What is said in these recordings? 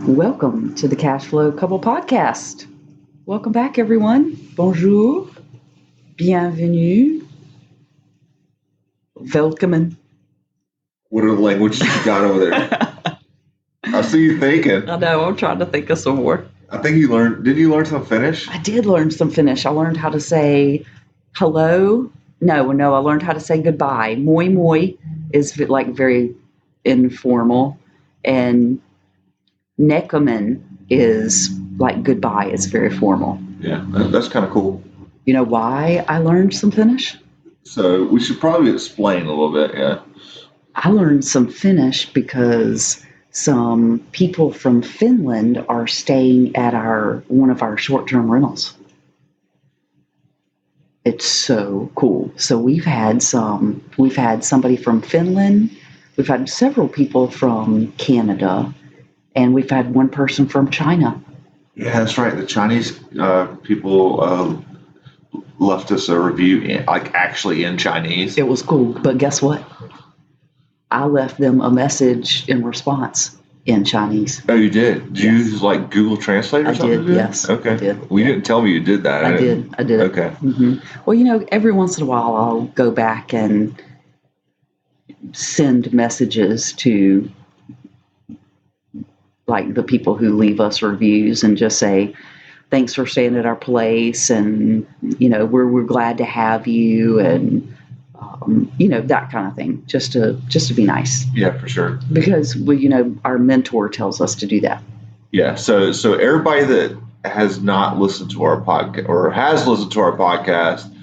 Welcome to the Cash Flow Couple Podcast. Welcome back, everyone. Bonjour. Bienvenue. Welcome. What are the languages you got over there? I see you thinking. I know, I'm trying to think of some more. I think you learned. Did you learn some Finnish? I did learn some Finnish. I learned how to say hello. No, I learned how to say goodbye. Moi moi is like very informal. And Neckerman is like goodbye. It's very formal. Yeah, that's kind of cool. You know why I learned some Finnish? So we should probably explain a little bit. Yeah. I learned some Finnish because some people from Finland are staying at one of our short-term rentals. It's so cool. So we've had somebody from Finland, we've had several people from Canada, and we've had one person from China. Yeah, that's right. The Chinese people left us a review, actually in Chinese. It was cool, but guess what? I left them a message in response in Chinese. Oh, you did? Did you use Google Translate or something? I did, yes. Okay. I did. Well, you didn't tell me you did that. I did. Okay. Mm-hmm. Well, every once in a while I'll go back and send messages to the people who leave us reviews and just say, thanks for staying at our place, and we're glad to have you, and that kind of thing, just to be nice. Yeah, for sure. Because our mentor tells us to do that. Yeah. So everybody that has not listened to our podcast or has listened to our podcast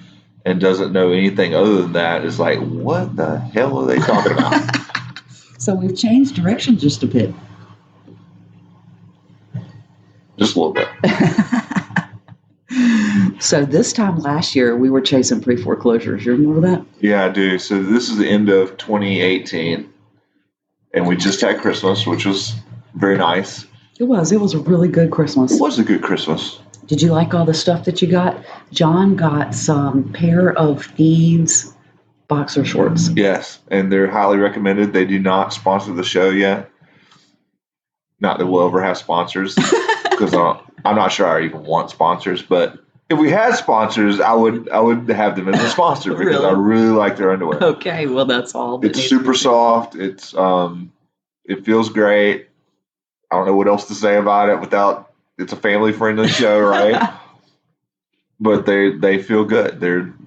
and doesn't know anything other than that is like, what the hell are they talking about? So we've changed direction just a bit. Just a little bit. So this time last year, we were chasing pre-foreclosures. You remember that? Yeah, I do. So this is the end of 2018, and we just had Christmas, which was very nice. It was a really good Christmas. It was a good Christmas. Did you like all the stuff that you got? John got some Pair of Thieves boxer shorts. Yes, and they're highly recommended. They do not sponsor the show yet. Not that we'll ever have sponsors, because I'm not sure I even want sponsors. But if we had sponsors, I would have them as a sponsor because Really? I really like their underwear. Okay, well that's all. It's super soft. It feels great. I don't know what else to say about it without it's a family friendly show, right? But they feel good.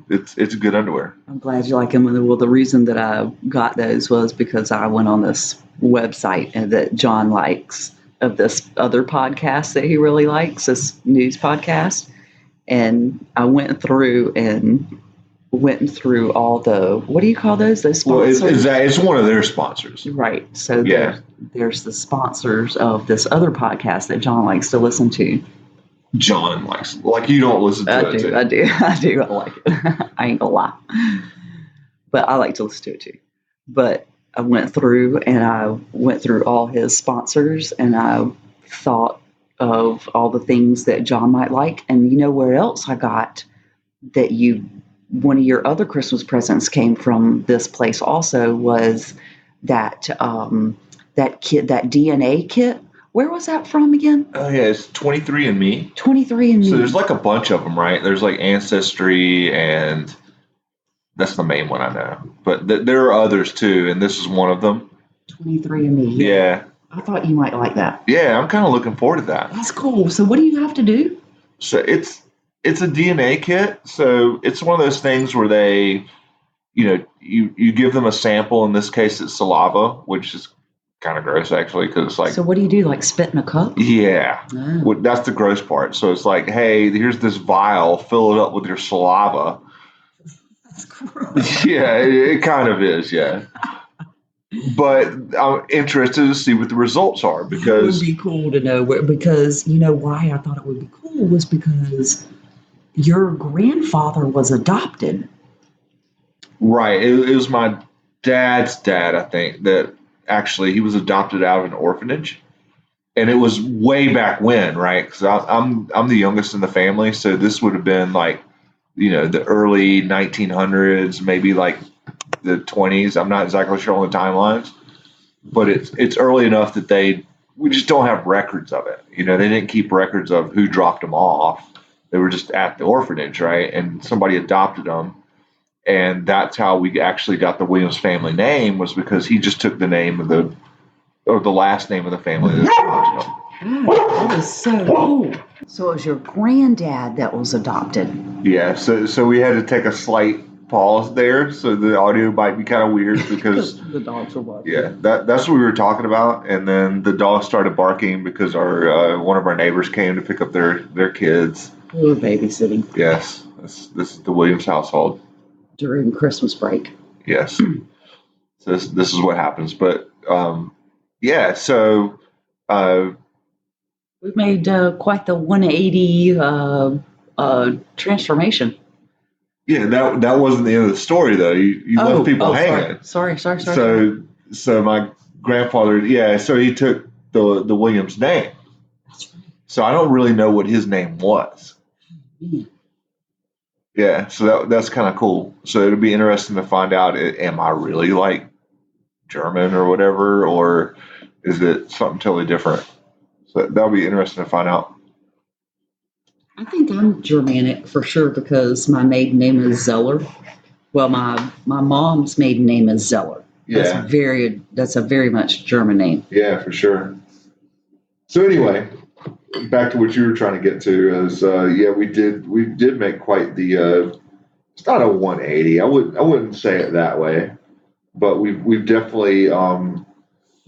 It's good underwear. I'm glad you like them. Well, the reason that I got those was because I went on this website and that John likes of this other podcast that he really likes, this news podcast. And I went through all the, what do you call those? Those sponsors? Well, it's one of their sponsors. Right. So yeah. There's the sponsors of this other podcast that John likes to listen to. John likes, you don't listen to it too. I do. I like it. I ain't gonna lie. But I like to listen to it too. But I went through all his sponsors, and I thought of all the things that John might like. And you know where else I got that one of your other Christmas presents came from this place also was that kit, that DNA kit. Where was that from again? Oh, yeah, it's 23andMe. 23andMe. So there's a bunch of them, right? There's Ancestry, and that's the main one I know. But there are others too, and this is one of them. 23andMe. Yeah. I thought you might like that. Yeah, I'm kind of looking forward to that. That's cool. So what do you have to do? So it's a DNA kit. So it's one of those things where they, you give them a sample. In this case, it's saliva, which is kind of gross actually, because it's So what do you do? Spit in a cup? Yeah. Oh. That's the gross part. So it's hey, here's this vial, fill it up with your saliva. That's gross. Yeah, it kind of is, yeah. But I'm interested to see what the results are, because it would be cool to know because why I thought it would be cool was because your grandfather was adopted. Right. It was my dad's dad, I think, that actually he was adopted out of an orphanage. And it was way back when, right? Because I'm the youngest in the family, so this would have been the early 1900s, maybe the 20s. I'm not exactly sure on the timelines, but it's early enough that they we just don't have records of it. You know, they didn't keep records of who dropped them off. They were just at the orphanage, right? And somebody adopted them. And that's how we actually got the Williams family name, was because he just took the name of the last name of the family that adopted him. God, that is so cool. So it was your granddad that was adopted. Yeah, so we had to take a slight pause there, so the audio might be kind of weird because the dogs were barking. yeah, that's what we were talking about, and then the dogs started barking because our one of our neighbors came to pick up their kids. We were babysitting. Yes, this is the Williams household During Christmas break. Yes, so this is what happens, but yeah, so we made quite the 180 transformation. Yeah, that wasn't the end of the story though. You left people hanging. Sorry. So my grandfather, so he took the Williams name. That's right. So I don't really know what his name was. Yeah, so that's kind of cool. So it'll be interesting to find out, am I really like German or whatever, or is it something totally different? So that'll be interesting to find out. I think I'm Germanic for sure because my maiden name is Zeller. Well, my mom's maiden name is Zeller. Yeah. That's a very much German name. Yeah, for sure. So anyway, back to what you were trying to get to is we did make quite the it's not a 180. I wouldn't say it that way, but we've definitely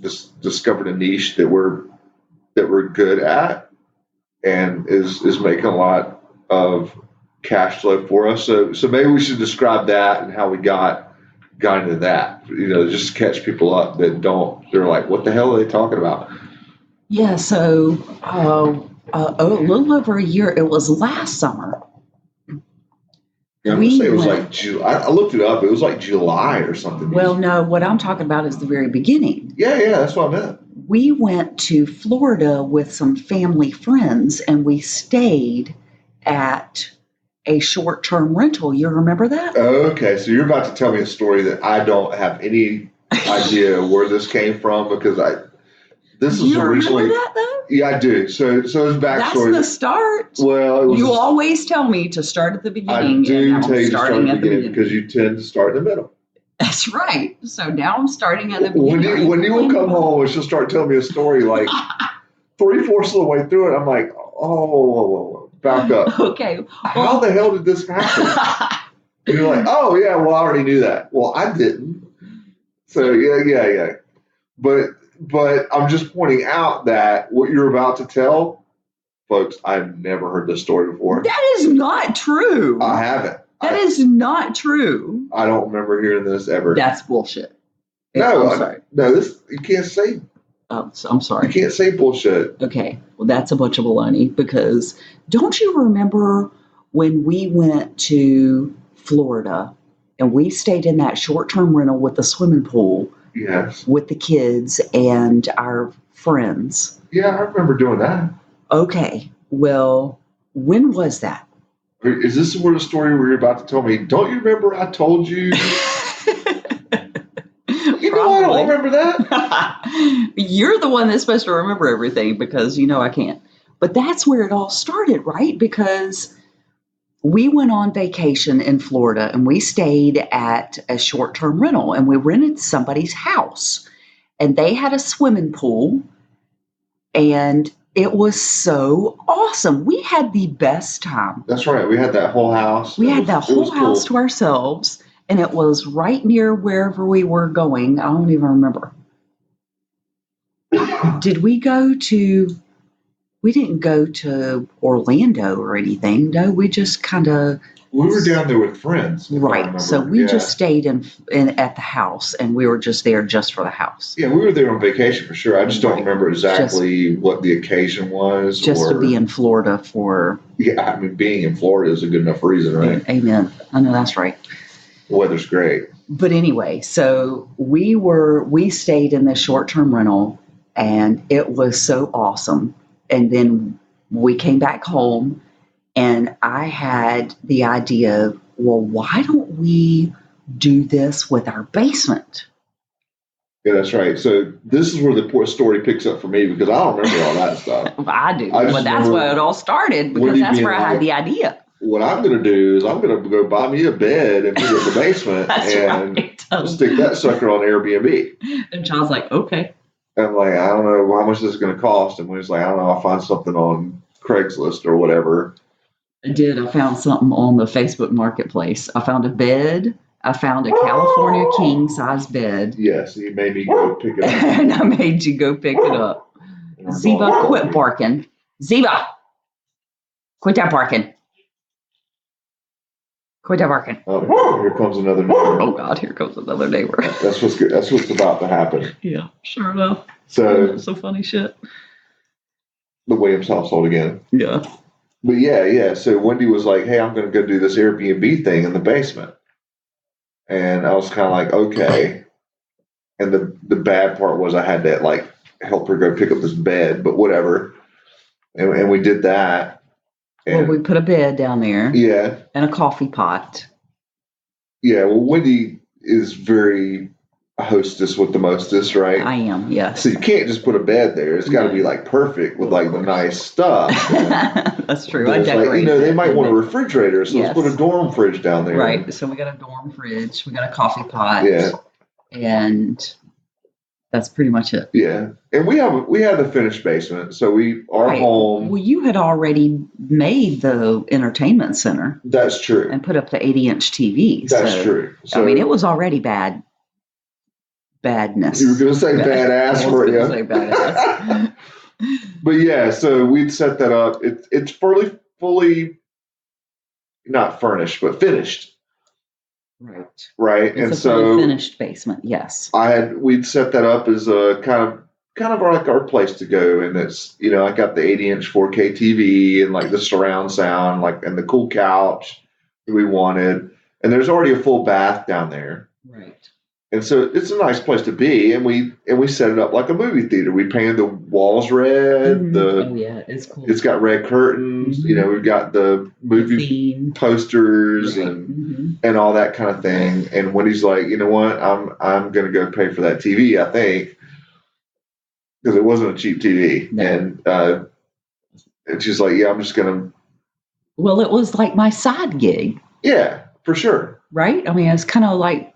discovered a niche that we're good at, and is making a lot of cash flow for us. So maybe we should describe that and how we got into that. You know, just to catch people up that they're like, what the hell are they talking about? Yeah. So a little over a year. It was last summer. Yeah, I'm gonna say it was like July. I looked it up. It was like July or something. Well, no, what I'm talking about is the very beginning. Yeah, that's what I meant. We went to Florida with some family friends, and we stayed at a short-term rental. You remember that? Okay, so you're about to tell me a story that I don't have any idea where this came from, because this was originally. Remember that though? Yeah, I do. So it's backstory. That's the start. Well, you always tell me to start at the beginning. I do and tell you to start at the beginning because you tend to start in the middle. That's right. So now I'm starting at the beginning. When you will come home and she'll start telling me a story like 3/4 of the way through it, I'm like, oh, back up. Okay. Well, how the hell did this happen? And you're like, oh yeah, well I already knew that. Well, I didn't. So yeah. But I'm just pointing out that what you're about to tell, folks, I've never heard this story before. That is not true. I haven't. That is not true. I don't remember hearing this ever. That's bullshit. No, I'm sorry. No, you can't say. Oh, I'm sorry. You can't say bullshit. Okay, well, that's a bunch of baloney, because don't you remember when we went to Florida and we stayed in that short-term rental with the swimming pool? Yes. With the kids and our friends. Yeah, I remember doing that. Okay, well, when was that? Is this the story where you're about to tell me, don't you remember I told you? You know, I don't remember that. You're the one that's supposed to remember everything, because you know I can't. But that's where it all started, right? Because we went on vacation in Florida and we stayed at a short-term rental, and we rented somebody's house, and they had a swimming pool, and it was so awesome. We had the best time. That's right. We had that whole house. We had that whole house to ourselves, and it was right near wherever we were going. I don't even remember. Did we go to... We didn't go to Orlando or anything. No, we just kind of... We were down there with friends. Right. So we just stayed in at the house, and we were just there just for the house. Yeah, we were there on vacation for sure. I just don't remember exactly what the occasion was. Just to be in Florida for... Yeah, I mean, being in Florida is a good enough reason, right? Amen. I know that's right. The weather's great. But anyway, so we stayed in this short-term rental, and it was so awesome. And then we came back home, and I had the idea, well, why don't we do this with our basement? Yeah, that's right. So this is where the poor story picks up for me because I don't remember all that stuff. I do, I just but that's remember where it all started because Wendy that's being where I had like, the idea. what I'm going to do is I'm going to go buy me a bed and put it in the basement That's and right. stick that sucker on Airbnb. And John's like, okay. I'm like, I don't know how much this is going to cost. And Wendy's like, I don't know. I'll find something on Craigslist or whatever. I did. I found something on the Facebook Marketplace. I found a bed. I found a California king size bed. Yes, he made me go pick it up. And I made you go pick it up. Ziva, quit barking. Ziva, quit that barking. Quit that barking. Oh, here comes another neighbor. Oh God, here comes another neighbor. That's what's good. That's what's about to happen. Yeah, sure enough. So funny shit. The Williams household again. Yeah. But yeah. So Wendy was like, "Hey, I'm going to go do this Airbnb thing in the basement," and I was kind of like, "Okay." And the bad part was I had to like help her go pick up this bed, but whatever. And we did that. And, well, we put a bed down there. Yeah. And a coffee pot. Yeah. Well, Wendy is very hostess with the mostest, right? I am, yes. So you can't just put a bed there. It's got to be like perfect with like the nice stuff. That's true. I decorate. Like, they might want a refrigerator, so let's put a dorm fridge down there. Right. So we got a dorm fridge. We got a coffee pot. Yeah. And that's pretty much it. Yeah. And we had the finished basement. So our home. Well, you had already made the entertainment center. That's true. And put up the 80-inch TV. That's true. So, I mean, it was already badness. You were going to say badass for you. Say badass. But yeah, so we'd set that up. It's fully not furnished, but finished. Right. It's a fully finished basement. Yes. We'd set that up as a kind of like our place to go. And it's, I got the 80-inch 4K TV and like the surround sound, like, and the cool couch that we wanted. And there's already a full bath down there. Right. And so it's a nice place to be, and we set it up like a movie theater. We painted the walls red. Oh yeah, it's cool. It's got red curtains. We've got the movie posters and all that kind of thing. And Wendy's like, you know what? I'm gonna go pay for that TV. I think because it wasn't a cheap TV, and she's like, yeah, I'm just gonna. Well, it was like my side gig. Yeah, for sure. Right. I mean, it's kind of like.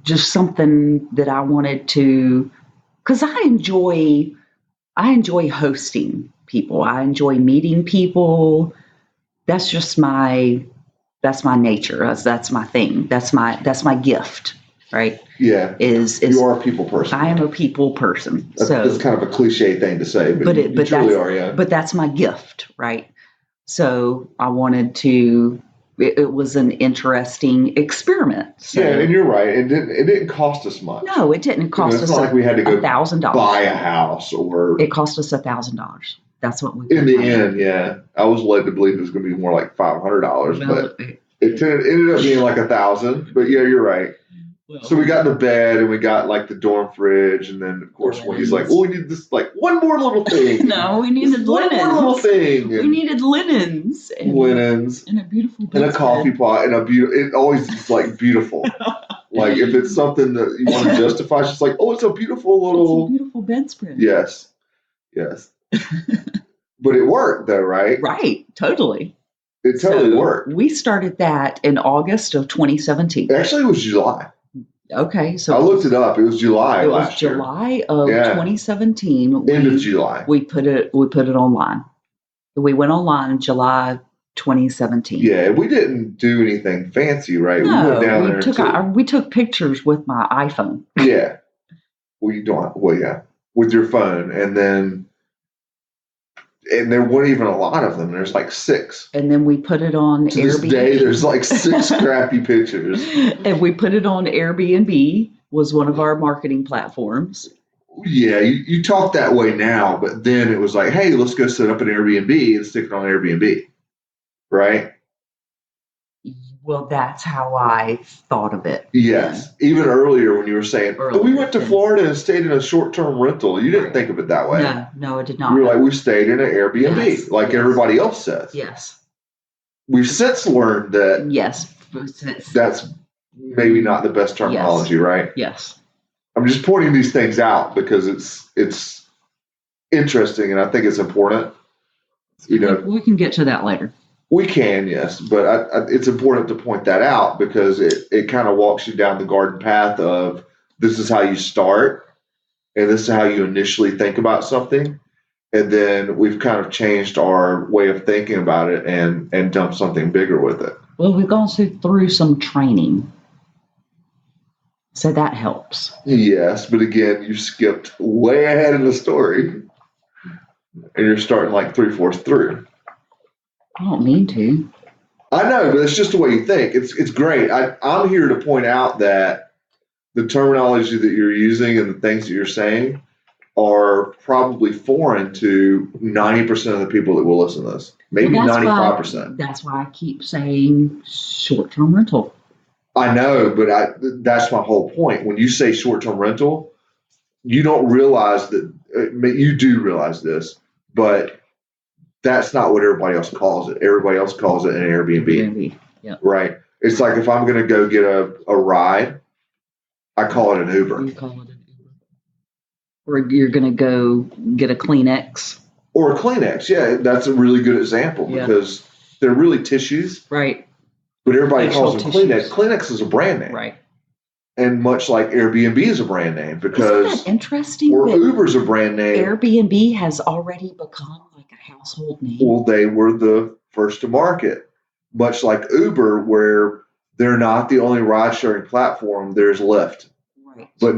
Just something that I wanted to, because I enjoy hosting people. I enjoy meeting people. That's just that's my nature. That's my thing. That's my gift. Right. Yeah. You are a people person. I am a people person. That's kind of a cliche thing to say, but you truly are. Yeah. But that's my gift. Right. So I wanted to. It was an interesting experiment. So. Yeah, and you're right. It didn't cost us much. No, it didn't cost us. It's not like we had to go $1,000 buy a house or. It cost us $1,000. That's what we. In the end, yeah, I was led to believe it was going to be more like $500, but it ended up being like $1,000. But yeah, you're right. Well, so we got the bed and we got like the dorm fridge, and then of course when he's like, "Oh, we need this like one more little thing." No, we needed linens. One more little thing. We needed linens. And a beautiful and a coffee pot and it always is like beautiful. Like if it's something that you want to justify, it's just like, oh, it's a beautiful little. It's a beautiful bedspread. Yes. But it worked though, right? Right. Totally. It totally worked. We started that in August of 2017. Actually, it was July. Okay, so I looked it up. It was July. It was July of 2017. End of July. We put it online. We went online in July 2017. Yeah, we didn't do anything fancy, right? No, we went down there. We took pictures with my iPhone. Yeah. With your phone, and there weren't even a lot of them. There's like 6. And then we put it on Airbnb. To this day, there's like 6 crappy pictures. And we put it on Airbnb, was one of our marketing platforms. Yeah, you talk that way now, but then it was like, hey, let's go set up an Airbnb and stick it on Airbnb. Right? Well, that's how I thought of it. Yes. Even earlier when you were saying, we went to Florida and stayed in a short-term rental. You didn't think of it that way. No, I did not. You were like, we stayed in an Airbnb, everybody else says. Yes. We've since learned that that's maybe not the best terminology, right? Yes. I'm just pointing these things out because it's interesting, and I think it's important. We can get to that later. We can, yes, but it's important to point that out because it kind of walks you down the garden path of this is how you start, and this is how you initially think about something. And then we've kind of changed our way of thinking about it and done something bigger with it. Well, we've gone through some training. So that helps. Yes, but again, you skipped way ahead in the story. And you're starting like 3/4 through. I don't mean to. I know, but it's just the way you think. It's great. I'm here to point out that the terminology that you're using and the things that you're saying are probably foreign to 90% of the people that will listen to this. Maybe 95%. That's why I keep saying short-term rental. I know, but that's my whole point. When you say short-term rental, you don't realize that you do realize this, but that's not what everybody else calls it. Everybody else calls it an Airbnb. Yep. Right? It's like if I'm going to go get a ride, I call it an Uber. You call it an Uber. Or you're going to go get a Kleenex. Or a Kleenex. Yeah, that's a really good example because they're really tissues. Right. But everybody calls them tissues. Kleenex. Kleenex is a brand name. Right. And much like Airbnb is a brand name because Isn't that interesting? Or Uber's a brand name. Airbnb has already become like a household name. Well, they were the first to market. Much like Uber, where they're not the only ride-sharing platform, there's Lyft. Right. But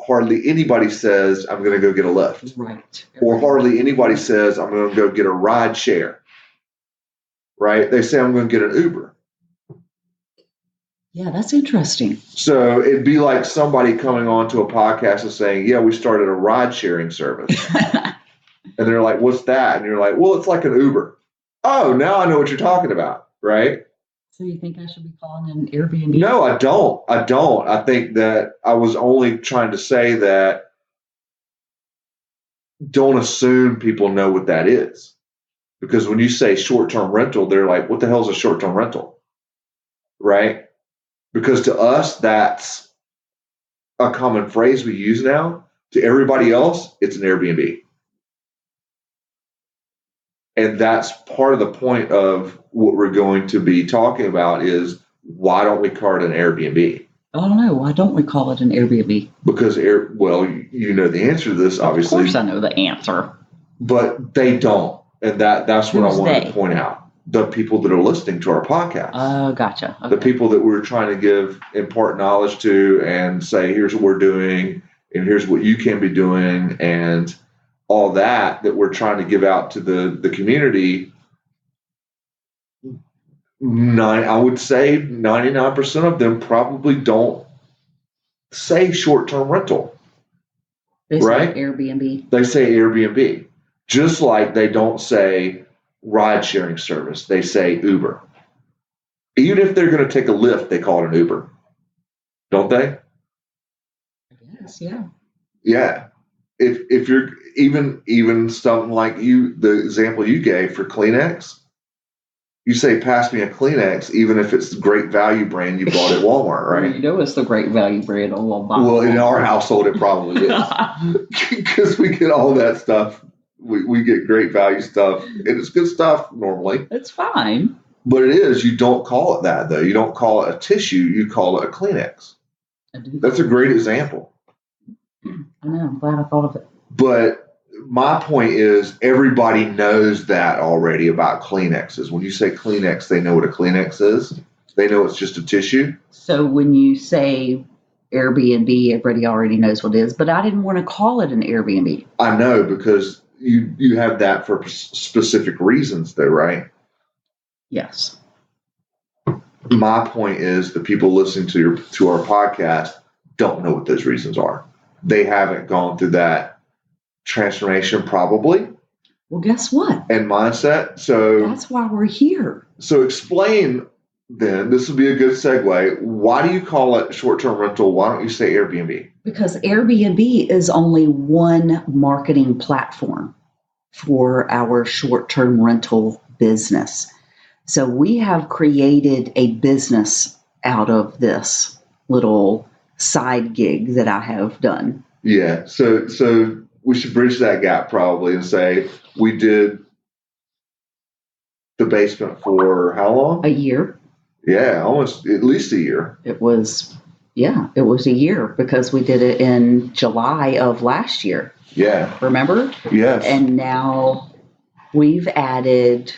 hardly anybody says, I'm going to go get a Lyft. Right. Or hardly anybody says, I'm going to go get a ride share. Right? They say, I'm going to get an Uber. Yeah, that's interesting. So it'd be like somebody coming onto a podcast and saying, yeah, we started a ride sharing service. And they're like, what's that? And you're like, well, it's like an Uber. Oh, now I know what you're talking about. Right? So you think I should be calling it an Airbnb? No, I don't. I think that I was only trying to say that don't assume people know what that is. Because when you say short-term rental, they're like, what the hell is a short-term rental? Right? Because to us, that's a common phrase we use now. To everybody else, it's an Airbnb. And that's part of the point of what we're going to be talking about is why don't we call it an Airbnb? I don't know. Why don't we call it an Airbnb? Because, you know the answer to this, obviously. Of course I know the answer. But they don't. And that's what I wanted to point out. The people that are listening to our podcast. Oh, gotcha. Okay. The people that we're trying to impart knowledge to and say, here's what we're doing and here's what you can be doing and all that we're trying to give out to the community. I would say 99% of them probably don't say short-term rental. They right? say Airbnb. They say Airbnb. Just like they don't say ride-sharing service. They say Uber. Even if they're going to take a Lyft, they call it an Uber. Don't they? Yes, yeah. Yeah. If you're even something like the example you gave for Kleenex, you say, pass me a Kleenex, even if it's the Great Value brand you bought at Walmart, right? You know it's the Great Value brand on Walmart. Well, in our household, it probably is. Because we get all that stuff. We get Great Value stuff, and it's good stuff normally. It's fine. But it is. You don't call it that, though. You don't call it a tissue. You call it a Kleenex. That's a great example. I know. I'm glad I thought of it. But my point is everybody knows that already about Kleenexes. When you say Kleenex, they know what a Kleenex is. They know it's just a tissue. So when you say Airbnb, everybody already knows what it is. But I didn't want to call it an Airbnb. I know, because you have that for specific reasons, though, right? Yes. My point is the people listening to our podcast don't know what those reasons are. They haven't gone through that transformation, probably. Well, guess what? And mindset. So that's why we're here. So explain then, this would be a good segue. Why do you call it short-term rental? Why don't you say Airbnb? Because Airbnb is only one marketing platform for our short-term rental business. So we have created a business out of this little side gig that I have done. Yeah. So we should bridge that gap probably and say we did the basement for how long? A year. Yeah, almost at least a year. It was a year because we did it in July of last year. Yeah. Remember? Yes. And now we've added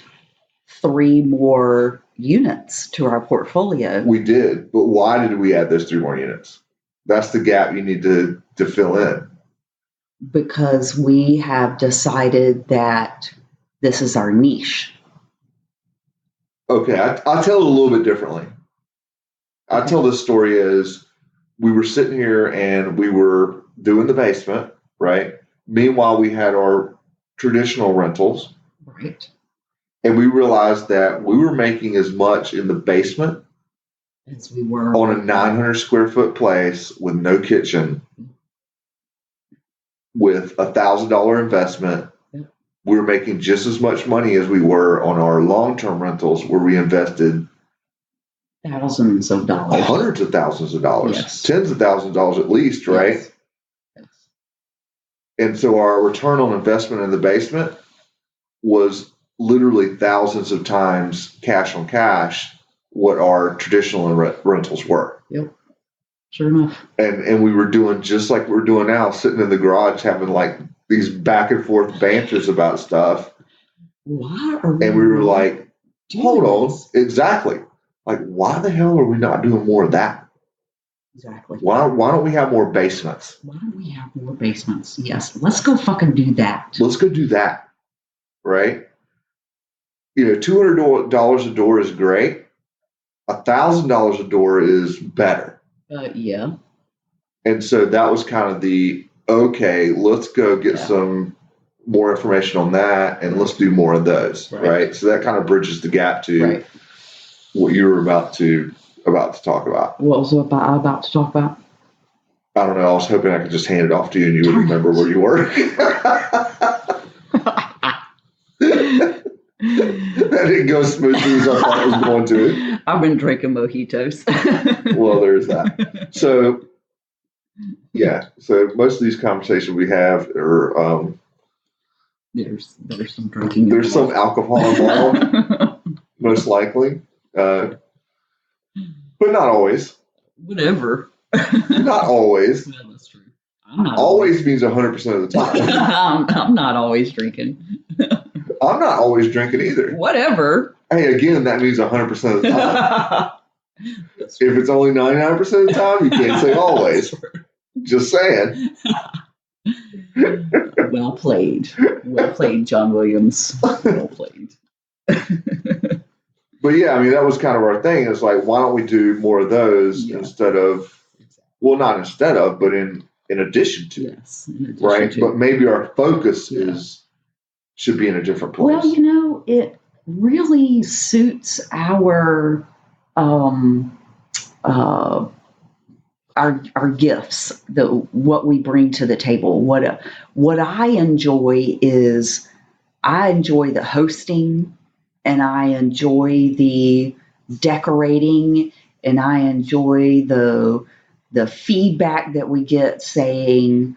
3 more units to our portfolio. We did, but why did we add those 3 more units? That's the gap you need to fill in. Because we have decided that this is our niche. Okay, I'll tell it a little bit differently. I tell this story as we were sitting here and we were doing the basement, right? Meanwhile, we had our traditional rentals. Right. And we realized that we were making as much in the basement as we were on a 900 square foot place with no kitchen, with $1,000 investment. Yep. We were making just as much money as we were on our long-term rentals where we invested thousands of dollars, hundreds of thousands of dollars, yes. Tens of thousands of dollars at least, right? Yes. Yes. And so our return on investment in the basement was literally thousands of times cash on cash what our traditional rentals were. Yep. Sure enough. And we were doing just like we're doing now, sitting in the garage having like these back and forth banters about stuff. Why are we? And we were like, hold on, exactly. Like, why the hell are we not doing more of that? Exactly. Why don't we have more basements? Why don't we have more basements? Yes. Let's go fucking do that. Let's go do that. Right? You know, $200 a door is great. $1,000 a door is better. Yeah. And so that was kind of the, okay, let's go get some more information on that and let's do more of those. Right? So that kind of bridges the gap to what you were about to talk about. What was I about to talk about? I don't know. I was hoping I could just hand it off to you and you would remember where you were. That didn't go as smoothly as I thought it was going to. I've been drinking mojitos. Well, there's that. So, yeah. So most of these conversations we have are there's some drinking. There's some alcohol involved, most likely, but not always. Whatever. Not always. Yeah, that's true. I'm not always means 100% of the time. I'm not always drinking. I'm not always drinking either. Whatever. Hey, again, that means 100% of the time. If it's only 99% of the time, you can't say always. Just saying. Well played. Well played, John Williams. Well played. But yeah, I mean, that was kind of our thing. It's like, why don't we do more of those instead of, well, not instead of, but in addition to. Yes. In addition right? to. But maybe our focus should be in a different place. Well, you know, it really suits our gifts, what we bring to the table. What I enjoy is I enjoy the hosting, and I enjoy the decorating, and I enjoy the feedback that we get saying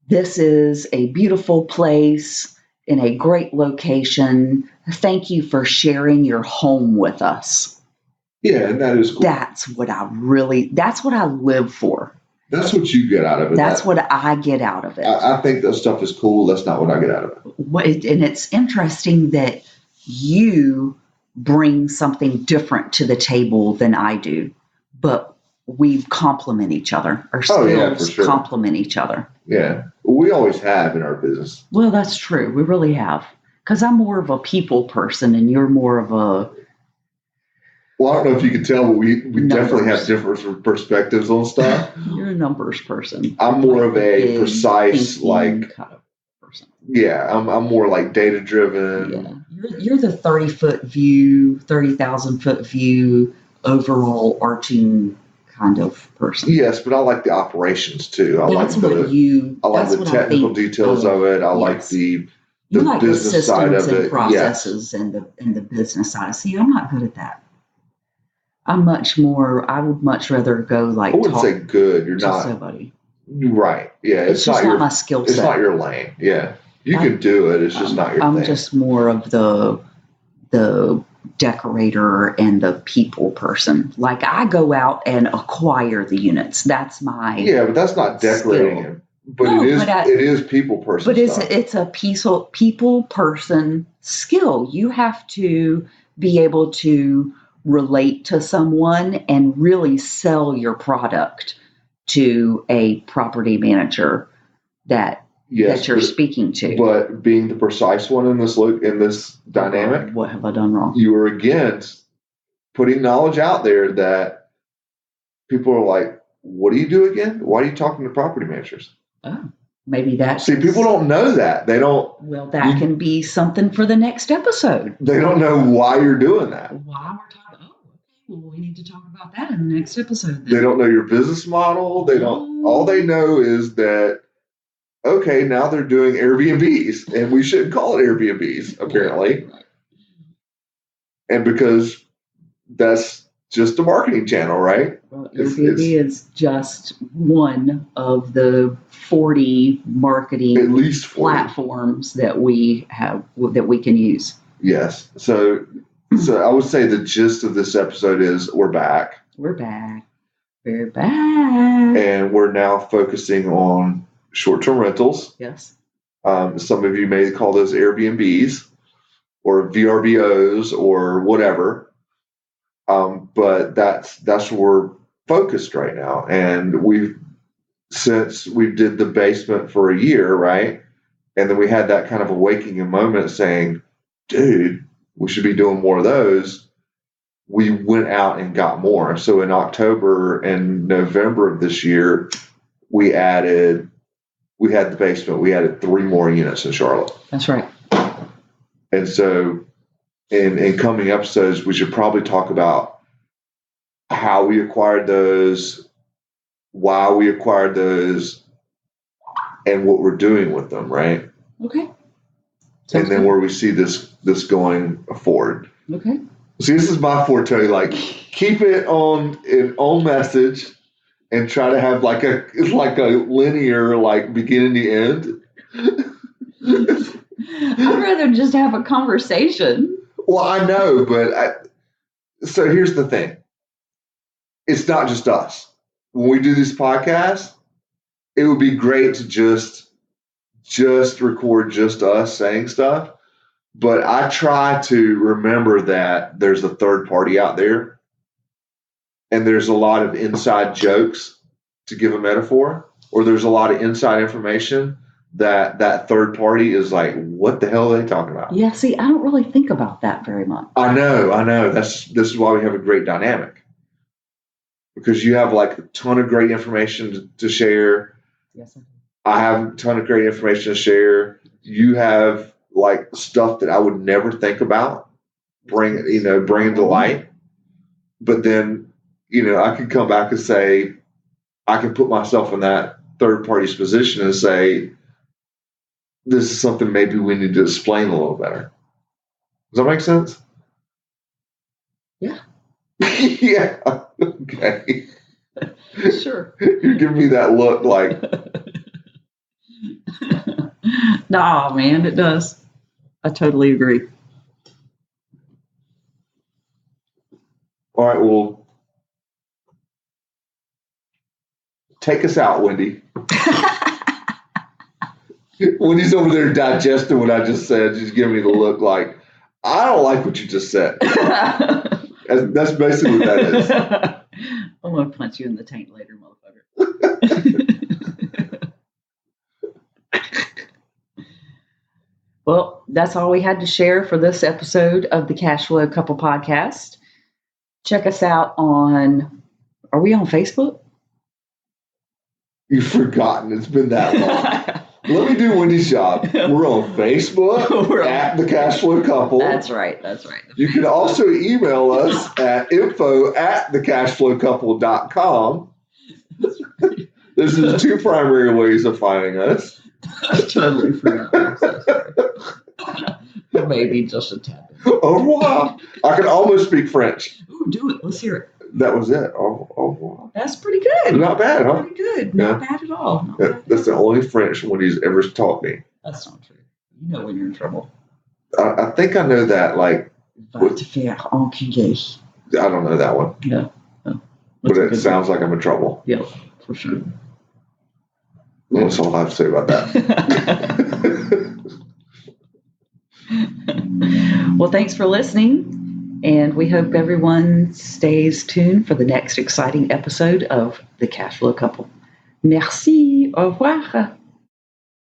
this is a beautiful place in a great location. Thank you for sharing your home with us. Yeah, and that is cool. That's what I live for. That's what you get out of it. That's what I get out of it. I think that stuff is cool. That's not what I get out of it. And it's interesting that you bring something different to the table than I do, but we complement each other. Our skills complement each other. Yeah. We always have in our business. Well, that's true. We really have. Because I'm more of a people person and you're more of a... Well, I don't know if you can tell, but we definitely have different perspectives on stuff. You're a numbers person. I'm more of a precise, kind of person. Yeah, I'm more like data driven. Yeah. You're the 30-foot view, 30,000-foot view, overall arching kind of person. Yes, but I like the operations too. I like the technical details of it. I like the business side of it. Processes and the business side. See, I'm not good at that. I would much rather go like I wouldn't talk say good. You're to not somebody. right. Yeah, It's just not my skill it's set. not your lane. Yeah, you can do it. It's just not your I'm thing. just more of the decorator and the people person. Like I go out and acquire the units. That's my Yeah, but that's not decorating skill. it. But No, it is people person But stuff. it's a people person skill. You have to be able to relate to someone and really sell your product to a property manager that Yes, you're speaking to. but being the precise one in this dynamic, What have I done wrong? you are against putting knowledge out there that people are like, what do you do again? Why are you talking to property managers? Oh, maybe that. See, people don't know that. They don't. Well, that can be something for the next episode. They don't know why you're doing that. Why we're talking. Oh, okay. Well, we need to talk about that in the next episode. Then. They don't know your business model. They don't. All they know is that, okay, now they're doing Airbnbs, and we shouldn't call it Airbnbs, apparently. Right. And because that's just a marketing channel, right? Well, Airbnb is just one of the 40 marketing at least 40 platforms that we can use. Yes. So I would say the gist of this episode is we're back. We're back. We're back. And we're now focusing on short-term rentals. Yes. Some of you may call those Airbnbs or VRBOs or whatever. But that's where we're focused right now. And since we did the basement for a year, right? And then we had that kind of awakening moment saying, dude, we should be doing more of those. We went out and got more. So in October and November of this year, we had the basement. We added 3 more units in Charlotte. That's right. And so in coming episodes, we should probably talk about how we acquired those, why we acquired those, and what we're doing with them, right? Okay. And then where we see this going forward. Okay. See, this is my forte. Like, keep it on message, and try to have like a linear, like beginning to end. I'd rather just have a conversation. Well, I know, but so here's the thing. It's not just us. When we do these podcasts, it would be great to just record just us saying stuff. But I try to remember that there's a third party out there, and there's a lot of inside jokes, to give a metaphor, or there's a lot of inside information that third party is like, what the hell are they talking about? Yeah, see, I don't really think about that very much. I know. This is why we have a great dynamic. Because you have like a ton of great information to share. Yes, I do. I have a ton of great information to share. You have like stuff that I would never think about bring to light. But then, I could come back and say, I can put myself in that third party's position and say, this is something maybe we need to explain a little better. Does that make sense? Yeah. Yeah. Okay. Sure. You're giving me that look like. No, man, it does. I totally agree. All right, well, take us out, Wendy. Wendy's over there digesting what I just said. She's giving me the look like, I don't like what you just said. That's basically what that is. I'm going to punch you in the tank later, motherfucker. Well, that's all we had to share for this episode of the Cash Flow Couple Podcast. Check us out are we on Facebook? You've forgotten. It's been that long. Let me do Wendy's job. We're on Facebook at the Cash Flow Couple. That's right. You can also email us at info@thecashflowcouple.com. This is the 2 primary ways of finding us. I totally forgot. I'm so sorry. Maybe just a tad. Au revoir. I can almost speak French. Ooh, do it. Let's hear it. that was it. Oh, That's pretty good. not bad, huh? Pretty good. Not bad at all. Not bad That's at the all. only French one he's ever taught me. That's not true. You know when you're in trouble. I think I know that. Like, Va te faire enculer. I don't know that one, Yeah. Oh, but that's a it good sounds like I'm in trouble. one. Yeah, for sure. That's all I have to say about that. Well, thanks for listening, and we hope everyone stays tuned for the next exciting episode of The Cash Flow Couple. Merci. Au revoir.